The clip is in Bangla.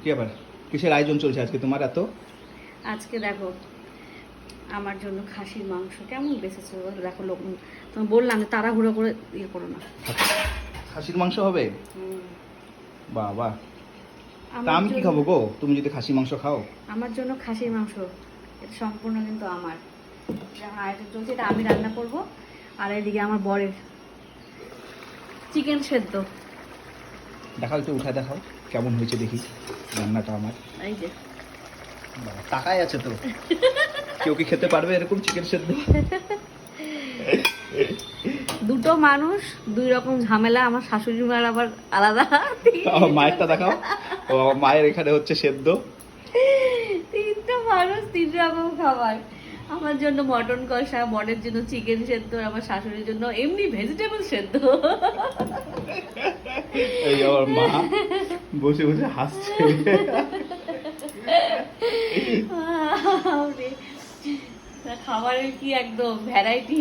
কি আবার কিসের আয়োজন চলছে আজকে তোমার এত? আজকে দেখো আমার জন্য খাসির মাংস কেমন বেঁচেছে দেখো লোক, তুমি বললাম যে তাড়াহুড়ো করে ইয়ে করো না। খাসির মাংস হবে? বাহ বাহ। তা আমি কি জন্য- খাবো গো তুমি যদি খাসি মাংস খাও? আমার জন্য খাসির মাংস, এটা সম্পূর্ণ কিন্তু আমার। আয়োজন চলছে, এটা আমি রান্না করব। আর এদিকে আমার বরের চিকেন সেদ্ধ। দেখাও একটু উঠায় দেখাও কেমন হয়েছে দেখি রান্নাটা আমার। এই যে বাহ, তাকাই আছে তো। কেউ কি খেতে পারবে এরকম চিকেন সেদ্ধ? দুটো মানুষ দুই রকম ঝামেলা, আমার শাশুড়ি মার আবার আলাদা। মায়েরটা দেখাও। ও মায়ের এখানে হচ্ছে সেদ্ধ। তিনটা মানুষ তিন রকম খাবার। আমার জন্য মটন কষা, বরের জন্য চিকেন সেদ্ধ, আমার শাশুড়ির জন্য এমনি ভেজিটেবল সেদ্ধ। এই আমার মা বসে বসে হাসছে। খাবারের কি একদম ভ্যারাইটি।